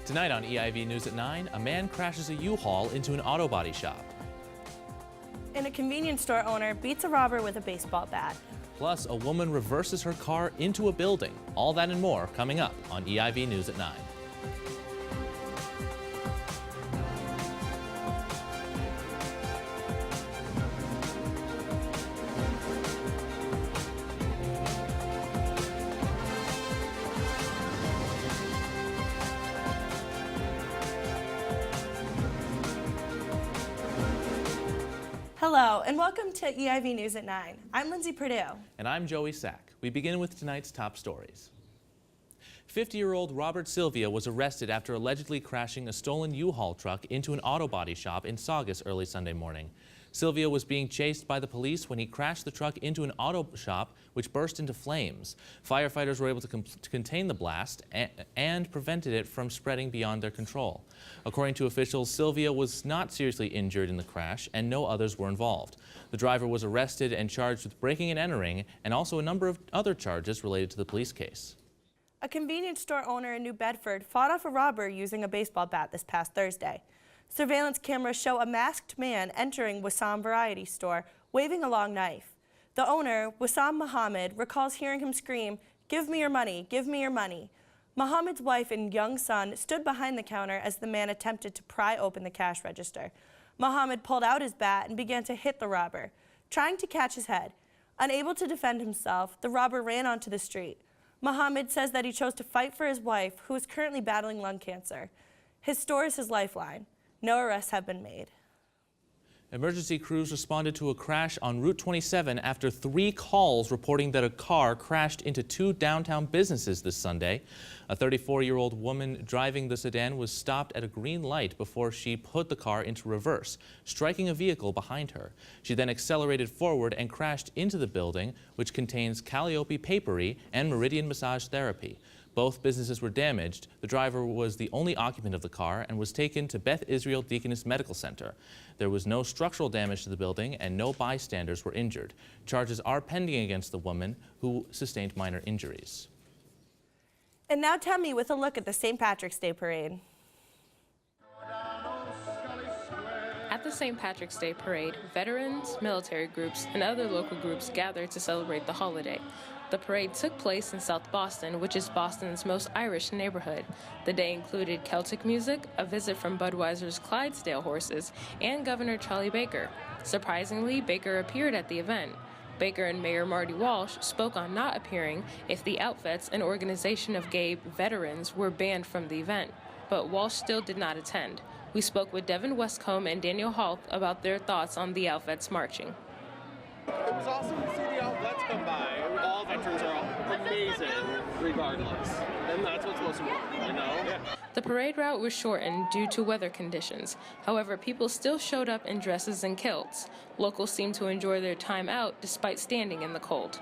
Tonight on EIV News at 9, a man crashes a U-Haul into an auto body shop. And a convenience store owner beats a robber with a baseball bat. Plus, a woman reverses her car into a building. All that and more coming up on EIV News at 9. Hello, and welcome to EIV News at 9. I'm Lindsay Perdue. And I'm Joey Sack. We begin with tonight's top stories. 50-year-old Robert Sylvia was arrested after allegedly crashing a stolen U-Haul truck into an auto body shop in Saugus early Sunday morning. Sylvia was being chased by the police when he crashed the truck into an auto shop, which burst into flames. Firefighters were able to contain the blast and prevented it from spreading beyond their control. According to officials, Sylvia was not seriously injured in the crash and no others were involved. The driver was arrested and charged with breaking and entering, and also a number of other charges related to the police case. A convenience store owner in New Bedford fought off a robber using a baseball bat this past Thursday. Surveillance cameras show a masked man entering Wissam Variety Store, waving a long knife. The owner, Wissam Muhammad, recalls hearing him scream, "Give me your money, give me your money." Muhammad's wife and young son stood behind the counter as the man attempted to pry open the cash register. Muhammad pulled out his bat and began to hit the robber, trying to catch his head. Unable to defend himself, the robber ran onto the street. Muhammad says that he chose to fight for his wife, who is currently battling lung cancer. His store is his lifeline. No arrests have been made. Emergency crews responded to a crash on Route 27 after 3 calls reporting that a car crashed into 2 downtown businesses this Sunday. A 34-year-old woman driving the sedan was stopped at a green light before she put the car into reverse, striking a vehicle behind her. She then accelerated forward and crashed into the building, which contains Calliope Papery and Meridian Massage Therapy. Both businesses were damaged. The driver was the only occupant of the car and was taken to Beth Israel Deaconess Medical Center. There was no structural damage to the building and no bystanders were injured. Charges are pending against the woman, who sustained minor injuries. And now Tammy with a look at the St. Patrick's Day Parade. At the St. Patrick's Day Parade, veterans, military groups, and other local groups gathered to celebrate the holiday. The parade took place in South Boston, which is Boston's most Irish neighborhood. The day included Celtic music, a visit from Budweiser's Clydesdale horses, and Governor Charlie Baker. Surprisingly, Baker appeared at the event. Baker and Mayor Marty Walsh spoke on not appearing if the Outfits, an organization of gay veterans, were banned from the event. But Walsh still did not attend. We spoke with Devin Westcomb and Daniel Holt about their thoughts on the Outfits marching. It was awesome to see the Outfits come by. All veterans are amazing, regardless. And that's what's most important, you know? Yeah. The parade route was shortened due to weather conditions. However, people still showed up in dresses and kilts. Locals seemed to enjoy their time out despite standing in the cold.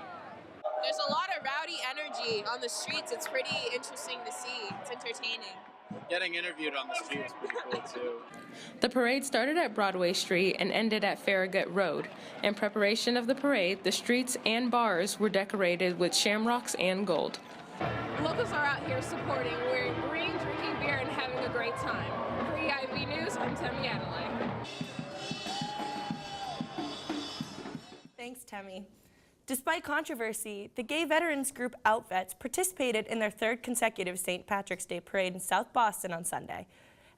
There's a lot of rowdy energy on the streets. It's pretty interesting to see. It's entertaining. Getting interviewed on the street is pretty cool, too. The parade started at Broadway Street and ended at Farragut Road. In preparation of the parade, the streets and bars were decorated with shamrocks and gold. Locals are out here supporting, wearing green, drinking beer, and having a great time. For EIV News, I'm Tammy Adelaide. Thanks, Tammy. Despite controversy, the gay veterans group Outfits participated in their 3rd consecutive St. Patrick's Day Parade in South Boston on Sunday.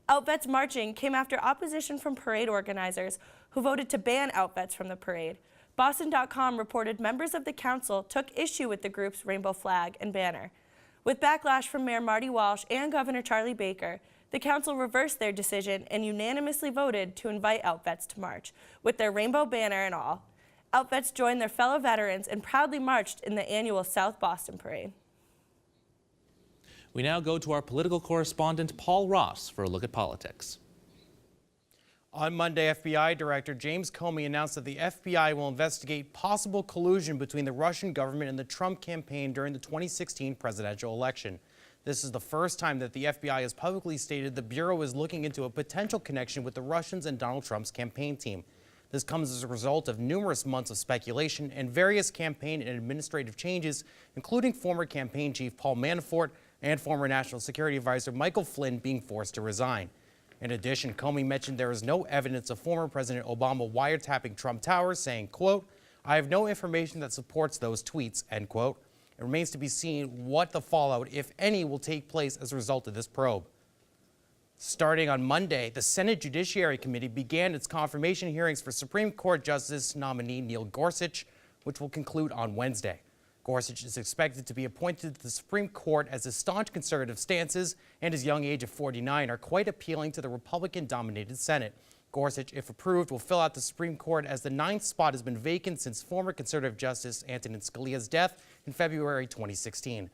Outfits marching came after opposition from parade organizers who voted to ban Outfits from the parade. Boston.com reported members of the council took issue with the group's rainbow flag and banner. With backlash from Mayor Marty Walsh and Governor Charlie Baker, the council reversed their decision and unanimously voted to invite Outfits to march, with their rainbow banner and all. Outfits joined their fellow veterans and proudly marched in the annual South Boston Parade. We now go to our political correspondent, Paul Ross, for a look at politics. On Monday, FBI Director James Comey announced that the FBI will investigate possible collusion between the Russian government and the Trump campaign during the 2016 presidential election. This is the first time that the FBI has publicly stated the Bureau is looking into a potential connection with the Russians and Donald Trump's campaign team. This comes as a result of numerous months of speculation and various campaign and administrative changes, including former campaign chief Paul Manafort, and former National Security Advisor Michael Flynn being forced to resign. In addition, Comey mentioned there is no evidence of former President Obama wiretapping Trump Towers, saying, quote, "I have no information that supports those tweets," end quote. It remains to be seen what the fallout, if any, will take place as a result of this probe. Starting on Monday, the Senate Judiciary Committee began its confirmation hearings for Supreme Court Justice nominee Neil Gorsuch, which will conclude on Wednesday. Gorsuch is expected to be appointed to the Supreme Court as his staunch conservative stances and his young age of 49 are quite appealing to the Republican-dominated Senate. Gorsuch, if approved, will fill out the Supreme Court as the 9th spot has been vacant since former conservative Justice Antonin Scalia's death in February 2016.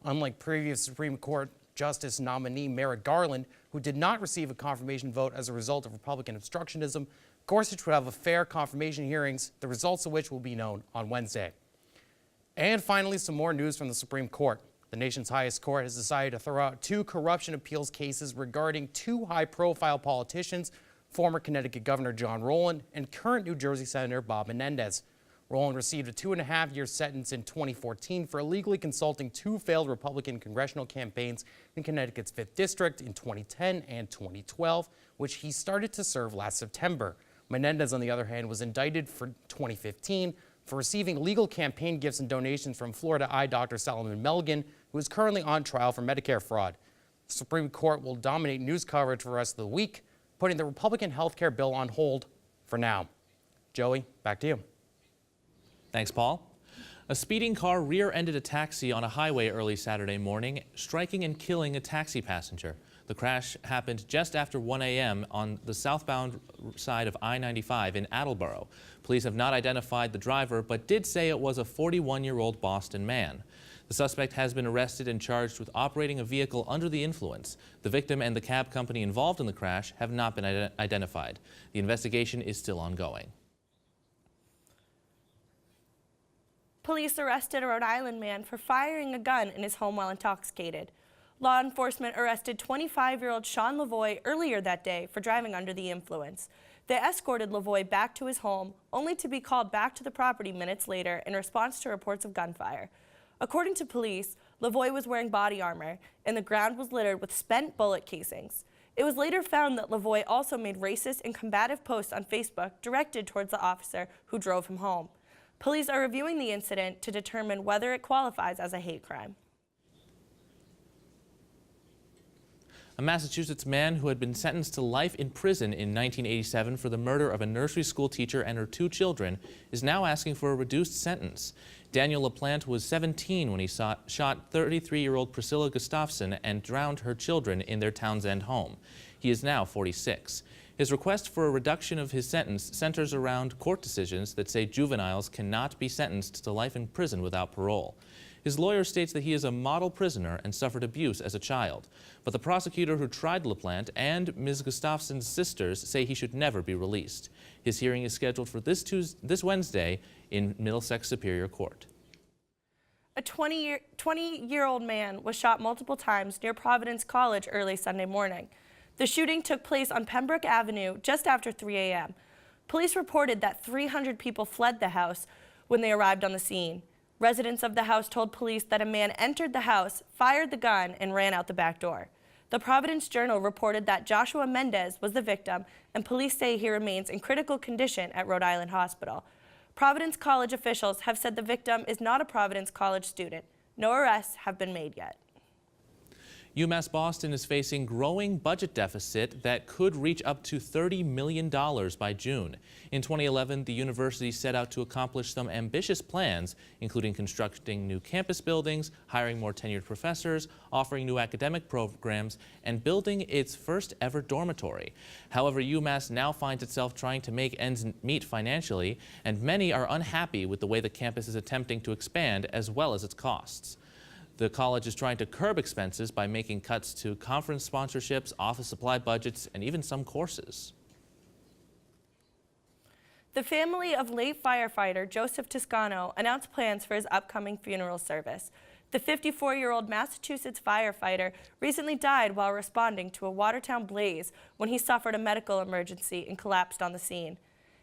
Unlike previous Supreme Court Justice nominee Merrick Garland, who did not receive a confirmation vote as a result of Republican obstructionism, Gorsuch would have a fair confirmation hearings, the results of which will be known on Wednesday. And finally, some more news from the Supreme Court. The nation's highest court has decided to throw out 2 corruption appeals cases regarding 2 high-profile politicians, former Connecticut Governor John Rowland and current New Jersey Senator Bob Menendez. Rowland received a 2.5-year sentence in 2014 for illegally consulting 2 failed Republican congressional campaigns in Connecticut's 5th District in 2010 and 2012, which he started to serve last September. Menendez, on the other hand, was indicted for 2015 for receiving legal campaign gifts and donations from Florida eye doctor Solomon Melgen, who is currently on trial for Medicare fraud. The Supreme Court will dominate news coverage for the rest of the week, putting the Republican health care bill on hold for now. Joey, back to you. Thanks, Paul. A speeding car rear-ended a taxi on a highway early Saturday morning, striking and killing a taxi passenger. The crash happened just after 1 a.m. on the southbound side of I-95 in Attleboro. Police have not identified the driver, but did say it was a 41-year-old Boston man. The suspect has been arrested and charged with operating a vehicle under the influence. The victim and the cab company involved in the crash have not been identified. The investigation is still ongoing. Police arrested a Rhode Island man for firing a gun in his home while intoxicated. Law enforcement arrested 25-year-old Sean Lavoie earlier that day for driving under the influence. They escorted Lavoie back to his home, only to be called back to the property minutes later in response to reports of gunfire. According to police, Lavoie was wearing body armor, and the ground was littered with spent bullet casings. It was later found that Lavoie also made racist and combative posts on Facebook directed towards the officer who drove him home. Police are reviewing the incident to determine whether it qualifies as a hate crime. A Massachusetts man who had been sentenced to life in prison in 1987 for the murder of a nursery school teacher and her 2 children is now asking for a reduced sentence. Daniel Laplante was 17 when he shot 33-year-old Priscilla Gustafson and drowned her children in their Townsend home. He is now 46. His request for a reduction of his sentence centers around court decisions that say juveniles cannot be sentenced to life in prison without parole. His lawyer states that he is a model prisoner and suffered abuse as a child. But the prosecutor who tried Laplante and Ms. Gustafson's sisters say he should never be released. His hearing is scheduled for this Wednesday in Middlesex Superior Court. A 20-year-old man was shot multiple times near Providence College early Sunday morning. The shooting took place on Pembroke Avenue just after 3 a.m. Police reported that 300 people fled the house when they arrived on the scene. Residents of the house told police that a man entered the house, fired the gun, and ran out the back door. The Providence Journal reported that Joshua Mendez was the victim, and police say he remains in critical condition at Rhode Island Hospital. Providence College officials have said the victim is not a Providence College student. No arrests have been made yet. UMass Boston is facing growing budget deficit that could reach up to $30 million by June. In 2011, the university set out to accomplish some ambitious plans, including constructing new campus buildings, hiring more tenured professors, offering new academic programs, and building its first ever dormitory. However, UMass now finds itself trying to make ends meet financially, and many are unhappy with the way the campus is attempting to expand as well as its costs. The college is trying to curb expenses by making cuts to conference sponsorships, office supply budgets, and even some courses. The family of late firefighter Joseph Toscano announced plans for his upcoming funeral service. The 54-year-old Massachusetts firefighter recently died while responding to a Watertown blaze when he suffered a medical emergency and collapsed on the scene.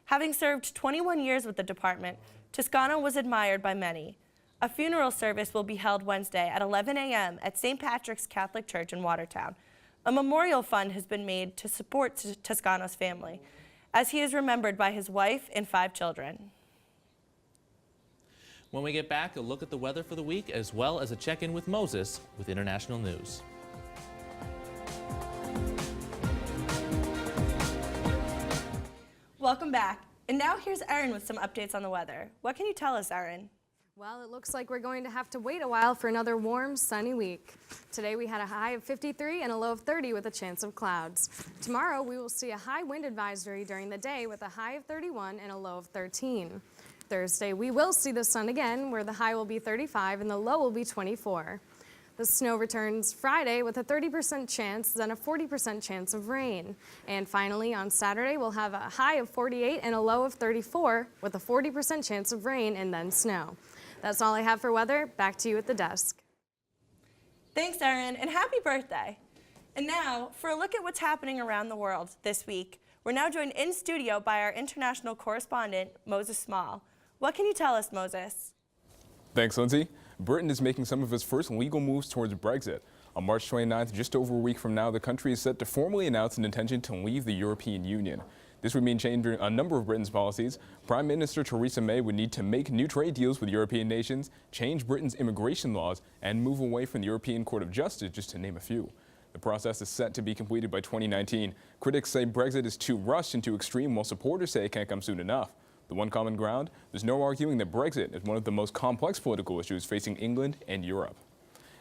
Having served 21 years with the department, Toscano was admired by many. A funeral service will be held Wednesday at 11 a.m. at St. Patrick's Catholic Church in Watertown. A memorial fund has been made to support Toscano's family, as he is remembered by his wife and 5 children. When we get back, a look at the weather for the week, as well as a check-in with Moses with international news. Welcome back. And now here's Erin with some updates on the weather. What can you tell us, Erin? Well, it looks like we're going to have to wait a while for another warm, sunny week. Today we had a high of 53 and a low of 30 with a chance of clouds. Tomorrow we will see a high wind advisory during the day with a high of 31 and a low of 13. Thursday we will see the sun again, where the high will be 35 and the low will be 24. The snow returns Friday with a 30% chance, then a 40% chance of rain. And finally, on Saturday, we'll have a high of 48 and a low of 34 with a 40% chance of rain and then snow. That's all I have for weather. Back to you at the desk. Thanks, Erin, and happy birthday. And now, for a look at what's happening around the world this week, we're now joined in studio by our international correspondent, Moses Small. What can you tell us, Moses? Thanks, Lindsay. Britain is making some of its first legal moves towards Brexit. On March 29th, just over a week from now, the country is set to formally announce an intention to leave the European Union. This would mean changing a number of Britain's policies. Prime Minister Theresa May would need to make new trade deals with European nations, change Britain's immigration laws, and move away from the European Court of Justice, just to name a few. The process is set to be completed by 2019. Critics say Brexit is too rushed and too extreme, while supporters say it can't come soon enough. The one common ground? There's no arguing that Brexit is one of the most complex political issues facing England and Europe.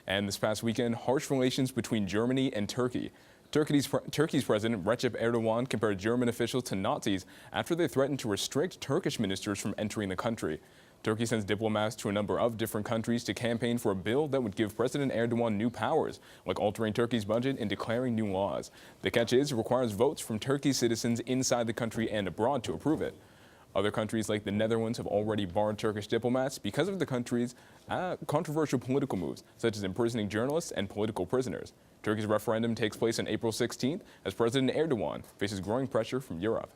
And this past weekend, harsh relations between Germany and Turkey. Turkey's President Recep Erdogan compared German officials to Nazis after they threatened to restrict Turkish ministers from entering the country. Turkey sends diplomats to a number of different countries to campaign for a bill that would give President Erdogan new powers, like altering Turkey's budget and declaring new laws. The catch is, it requires votes from Turkey's citizens inside the country and abroad to approve it. Other countries like the Netherlands have already barred Turkish diplomats because of the country's controversial political moves, such as imprisoning journalists and political prisoners. Turkey's referendum takes place on April 16th as President Erdogan faces growing pressure from Europe.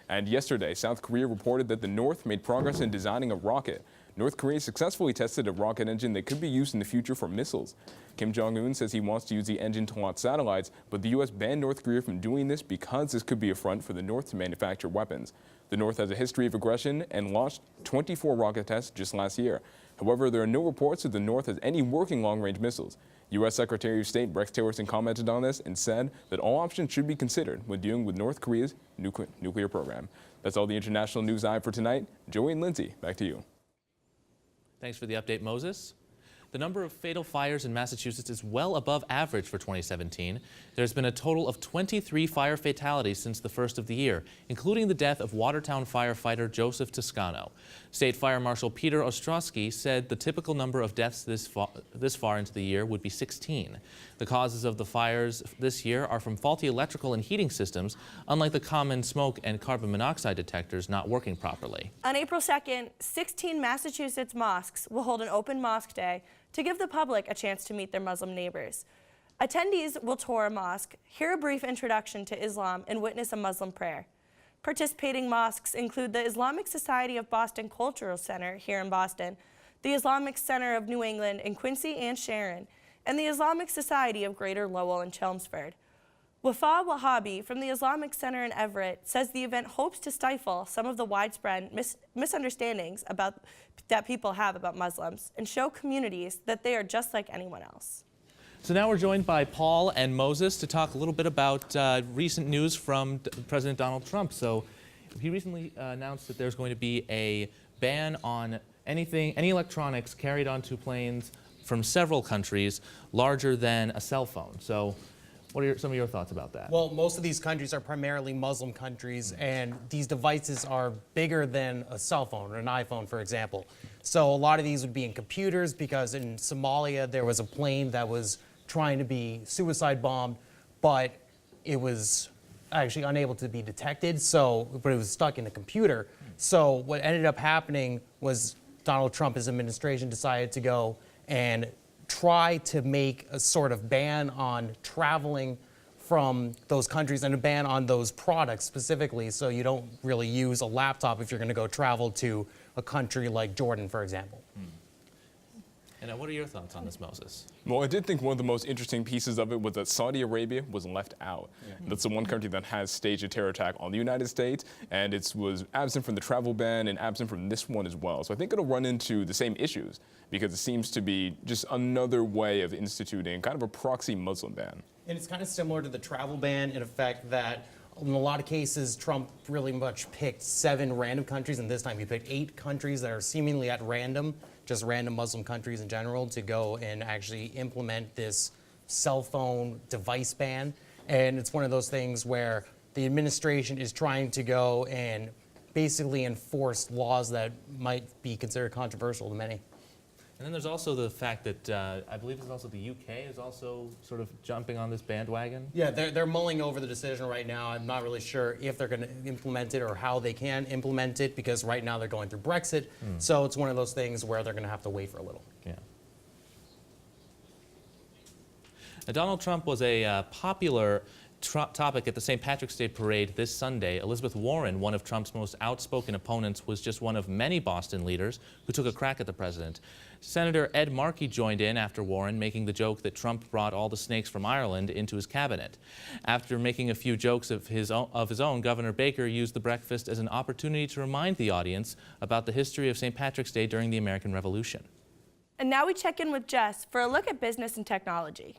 And yesterday, South Korea reported that the North made progress in designing a rocket. North Korea successfully tested a rocket engine that could be used in the future for missiles. Kim Jong-un says he wants to use the engine to launch satellites, but the U.S. banned North Korea from doing this because this could be a front for the North to manufacture weapons. The North has a history of aggression and launched 24 rocket tests just last year. However, there are no reports that the North has any working long-range missiles. U.S. Secretary of State Rex Tillerson commented on this and said that all options should be considered when dealing with North Korea's nuclear program. That's all the international news I have for tonight. Joey and Lindsay, back to you. Thanks for the update, Moses. The number of fatal fires in Massachusetts is well above average for 2017. There's been a total of 23 fire fatalities since the first of the year, including the death of Watertown firefighter Joseph Toscano. State Fire Marshal Peter Ostrowski said the typical number of deaths this far into the year would be 16. The causes of the fires this year are from faulty electrical and heating systems, unlike the common smoke and carbon monoxide detectors not working properly. On April 2nd, 16 Massachusetts mosques will hold an open mosque day to give the public a chance to meet their Muslim neighbors. Attendees will tour a mosque, hear a brief introduction to Islam, and witness a Muslim prayer. Participating mosques include the Islamic Society of Boston Cultural Center here in Boston, the Islamic Center of New England in Quincy and Sharon, and the Islamic Society of Greater Lowell and Chelmsford. Wafa Wahhabi from the Islamic Center in Everett says the event hopes to stifle some of the widespread misunderstandings that people have about Muslims and show communities that they are just like anyone else. So now we're joined by Paul and Moses to talk a little bit about recent news from President Donald Trump. So he recently announced that there's going to be a ban on any electronics carried onto planes from several countries larger than a cell phone. So what are some of your thoughts about that? Well, most of these countries are primarily Muslim countries, and these devices are bigger than a cell phone or an iPhone, for example. So a lot of these would be in computers, because in Somalia there was a plane that was trying to be suicide bombed, but it was actually unable to be detected, but it was stuck in a computer. So what ended up happening was Donald Trump, his administration, decided to go and try to make a sort of ban on traveling from those countries and a ban on those products specifically, so you don't really use a laptop if you're going to go travel to a country like Jordan, for example. And what are your thoughts on this, Moses? Well, I did think one of the most interesting pieces of it was that Saudi Arabia was left out. That's the one country that has staged a terror attack on the United States, and it was absent from the travel ban and absent from this one as well. So I think it'll run into the same issues because it seems to be just another way of instituting kind of a proxy Muslim ban. And it's kind of similar to the travel ban in effect that in a lot of cases, Trump really much picked 7 random countries, and this time he picked 8 countries that are seemingly at random, just random Muslim countries in general, to go and actually implement this cell phone device ban. And it's one of those things where the administration is trying to go and basically enforce laws that might be considered controversial to many. And then there's also the fact that I believe there's also the UK is also sort of jumping on this bandwagon. Yeah, they're mulling over the decision right now. I'm not really sure if they're going to implement it or how they can implement it because right now they're going through Brexit. So it's one of those things where they're going to have to wait for a little. Yeah. Now, Donald Trump was a popular topic at the St. Patrick's Day parade this Sunday. Elizabeth Warren, one of Trump's most outspoken opponents, was just one of many Boston leaders who took a crack at the president. Senator Ed Markey joined in after Warren, making the joke that Trump brought all the snakes from Ireland into his cabinet. After making a few jokes of his own, Governor Baker used the breakfast as an opportunity to remind the audience about the history of St. Patrick's Day during the American Revolution. And now we check in with Jess for a look at business and technology.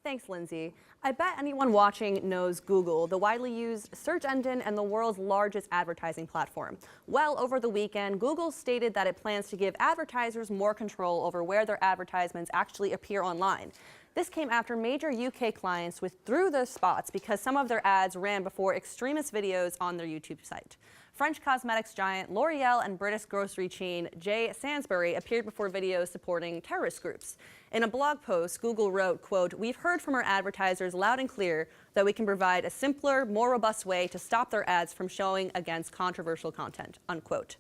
Thanks, Lindsay. I bet anyone watching knows Google, the widely used search engine and the world's largest advertising platform. Well, over the weekend, Google stated that it plans to give advertisers more control over where their advertisements actually appear online. This came after major UK clients withdrew their spots because some of their ads ran before extremist videos on their YouTube site. French cosmetics giant L'Oreal and British grocery chain J. Sainsbury appeared before videos supporting terrorist groups. In a blog post, Google wrote, quote, "We've heard from our advertisers loud and clear that we can provide a simpler, more robust way to stop their ads from showing against controversial content," unquote.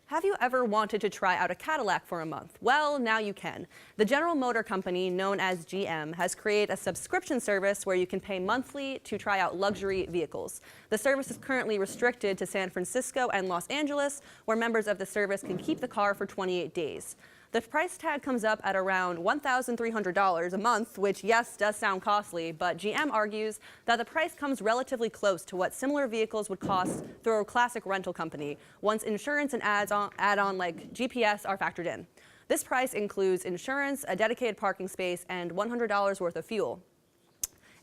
Have you ever wanted to try out a Cadillac for a month? Well, now you can. The General Motor Company, known as GM, has created a subscription service where you can pay monthly to try out luxury vehicles. The service is currently restricted to San Francisco and Los Angeles, where members of the service can keep the car for 28 days. The price tag comes up at around $1,300 a month, which, yes, does sound costly, but GM argues that the price comes relatively close to what similar vehicles would cost through a classic rental company, once insurance and add-on like GPS are factored in. This price includes insurance, a dedicated parking space, and $100 worth of fuel.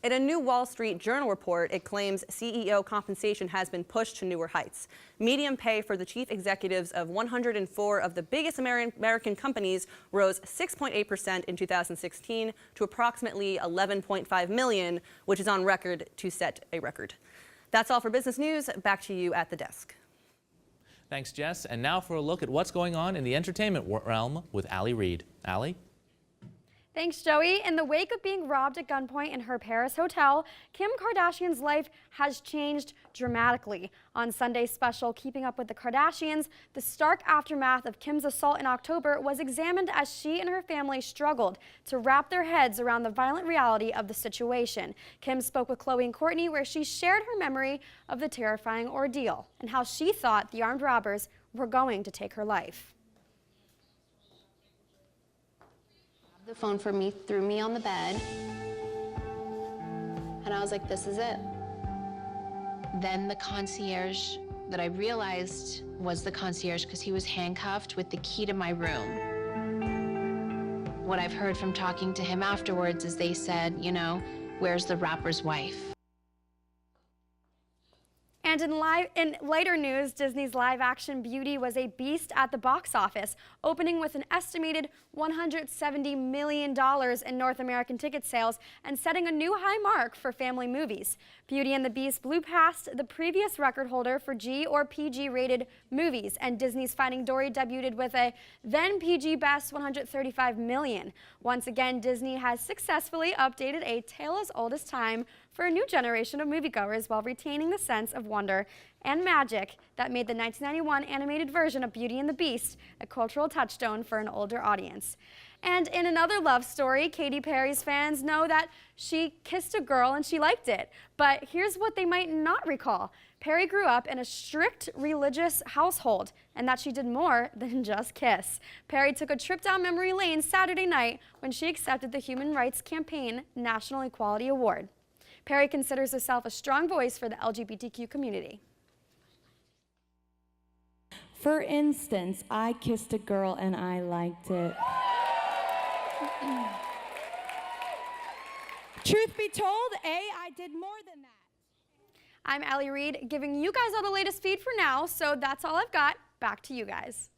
In a new Wall Street Journal report, it claims CEO compensation has been pushed to newer heights. Median pay for the chief executives of 104 of the biggest American companies rose 6.8% in 2016 to approximately $11.5 million, which is on record to set a record. That's all for business news. Back to you at the desk. Thanks, Jess. And now for a look at what's going on in the entertainment realm with Allie Reed. Allie? Thanks, Joey. In the wake of being robbed at gunpoint in her Paris hotel, Kim Kardashian's life has changed dramatically. On Sunday's special, Keeping Up with the Kardashians, the stark aftermath of Kim's assault in October was examined as she and her family struggled to wrap their heads around the violent reality of the situation. Kim spoke with Khloe and Kourtney, where she shared her memory of the terrifying ordeal and how she thought the armed robbers were going to take her life. The phone for me, threw me on the bed, and I was like, this is it. Then the concierge that I realized was the concierge because he was handcuffed with the key to my room. What I've heard from talking to him afterwards is they said, you know, where's the rapper's wife? And in later news, Disney's live-action Beauty was a beast at the box office, opening with an estimated $170 million in North American ticket sales and setting a new high mark for family movies. Beauty and the Beast blew past the previous record holder for G or PG-rated movies, and Disney's Finding Dory debuted with a then PG best $135 million. Once again, Disney has successfully updated a tale as old as time for a new generation of moviegoers while retaining the sense of wonder and magic that made the 1991 animated version of Beauty and the Beast a cultural touchstone for an older audience. And in another love story, Katy Perry's fans know that she kissed a girl and she liked it. But here's what they might not recall. Perry grew up in a strict religious household, and that she did more than just kiss. Perry took a trip down memory lane Saturday night when she accepted the Human Rights Campaign National Equality Award. Perry considers herself a strong voice for the LGBTQ community. For instance, I kissed a girl and I liked it. Truth be told, I did more than that. I'm Allie Reed, giving you guys all the latest feed for now, so that's all I've got. Back to you guys.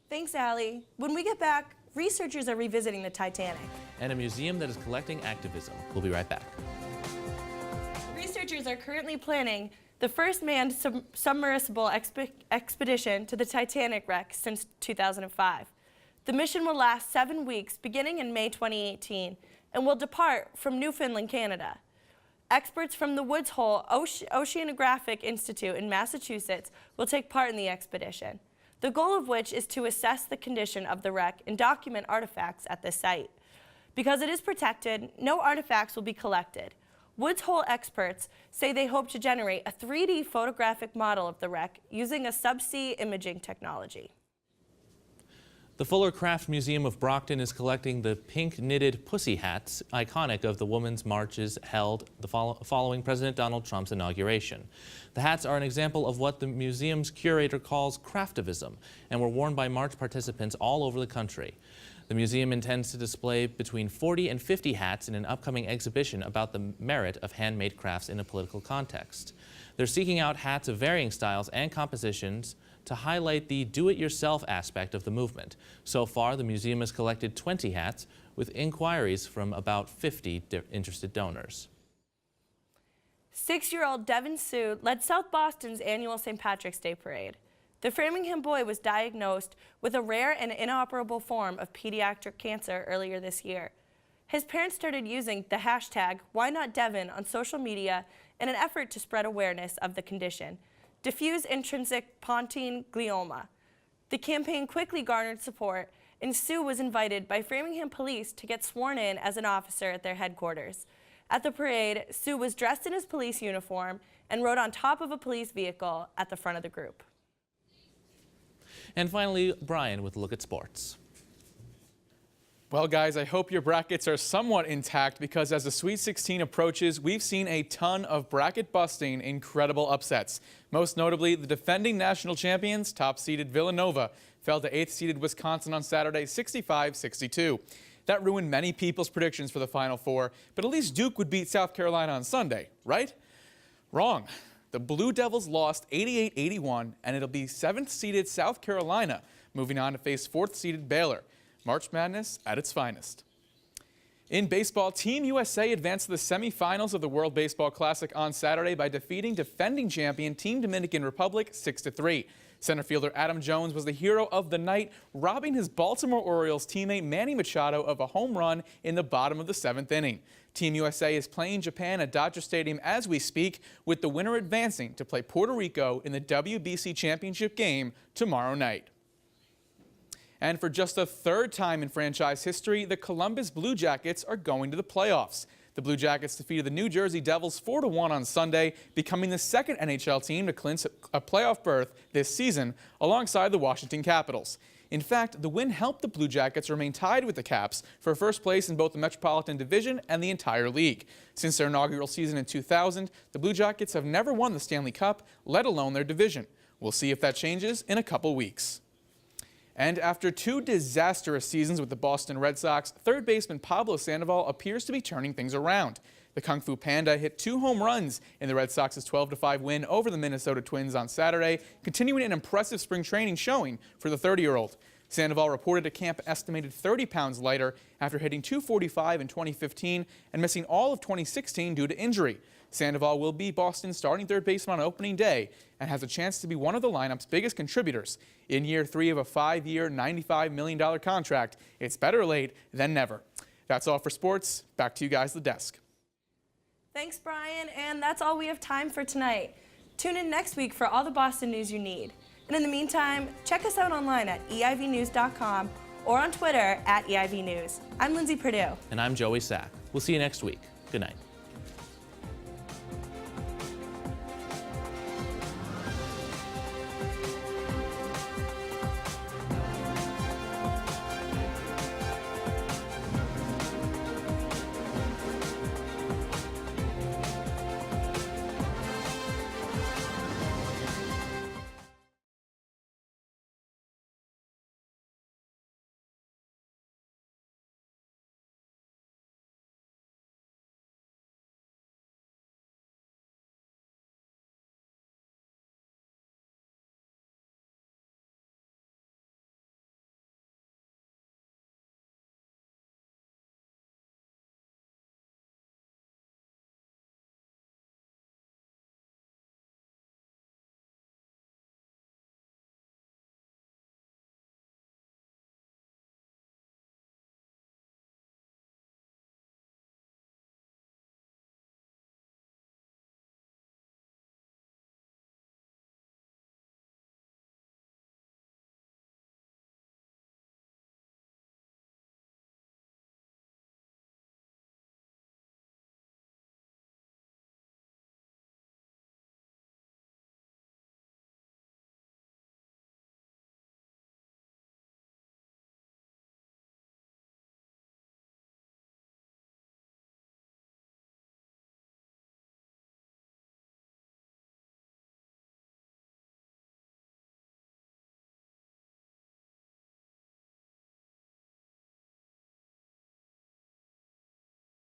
Thanks, Allie. When we get back, researchers are revisiting the Titanic. And a museum that is collecting activism. We'll be right back. Researchers are currently planning the first manned submersible expedition to the Titanic wreck since 2005. The mission will last 7 weeks, beginning in May 2018, and will depart from Newfoundland, Canada. Experts from the Woods Hole Oceanographic Institute in Massachusetts will take part in the expedition, the goal of which is to assess the condition of the wreck and document artifacts at the site. Because it is protected, no artifacts will be collected. Woods Hole experts say they hope to generate a 3D photographic model of the wreck using a subsea imaging technology. The Fuller Craft Museum of Brockton is collecting the pink knitted pussy hats, iconic of the women's marches held following President Donald Trump's inauguration. The hats are an example of what the museum's curator calls craftivism and were worn by march participants all over the country. The museum intends to display between 40 and 50 hats in an upcoming exhibition about the merit of handmade crafts in a political context. They're seeking out hats of varying styles and compositions to highlight the do-it-yourself aspect of the movement. So far, the museum has collected 20 hats with inquiries from about 50 interested donors. 6-year-old Devon Sue led South Boston's annual St. Patrick's Day Parade. The Framingham boy was diagnosed with a rare and inoperable form of pediatric cancer earlier this year. His parents started using the hashtag #WhyNotDevon on social media in an effort to spread awareness of the condition, diffuse intrinsic pontine glioma. The campaign quickly garnered support, and Sue was invited by Framingham police to get sworn in as an officer at their headquarters. At the parade, Sue was dressed in his police uniform and rode on top of a police vehicle at the front of the group. And finally, Brian with a look at sports. Well, guys, I hope your brackets are somewhat intact because as the Sweet 16 approaches, we've seen a ton of bracket-busting, incredible upsets. Most notably, the defending national champions, top-seeded Villanova, fell to 8th-seeded Wisconsin on Saturday, 65-62. That ruined many people's predictions for the Final Four, but at least Duke would beat South Carolina on Sunday, right? Wrong. The Blue Devils lost 88-81, and it'll be 7th-seeded South Carolina moving on to face 4th-seeded Baylor. March Madness at its finest. In baseball, Team USA advanced to the semifinals of the World Baseball Classic on Saturday by defeating defending champion Team Dominican Republic 6-3. Center fielder Adam Jones was the hero of the night, robbing his Baltimore Orioles teammate Manny Machado of a home run in the bottom of the 7th inning. Team USA is playing Japan at Dodger Stadium as we speak, with the winner advancing to play Puerto Rico in the WBC Championship game tomorrow night. And for just the 3rd time in franchise history, the Columbus Blue Jackets are going to the playoffs. The Blue Jackets defeated the New Jersey Devils 4-1 on Sunday, becoming the 2nd NHL team to clinch a playoff berth this season, alongside the Washington Capitals. In fact, the win helped the Blue Jackets remain tied with the Caps for first place in both the Metropolitan Division and the entire league. Since their inaugural season in 2000, the Blue Jackets have never won the Stanley Cup, let alone their division. We'll see if that changes in a couple weeks. And after 2 disastrous seasons with the Boston Red Sox, third baseman Pablo Sandoval appears to be turning things around. The Kung Fu Panda hit 2 home runs in the Red Sox's 12-5 win over the Minnesota Twins on Saturday, continuing an impressive spring training showing for the 30-year-old. Sandoval reported to camp an estimated 30 pounds lighter after hitting .245 in 2015 and missing all of 2016 due to injury. Sandoval will be Boston's starting third baseman on opening day and has a chance to be one of the lineup's biggest contributors. In year 3 of a 5-year, $95 million contract, it's better late than never. That's all for sports. Back to you guys at the desk. Thanks, Brian, and that's all we have time for tonight. Tune in next week for all the Boston news you need. And in the meantime, check us out online at eivnews.com or on Twitter @EIV News. I'm Lindsay Purdue. And I'm Joey Sack. We'll see you next week. Good night.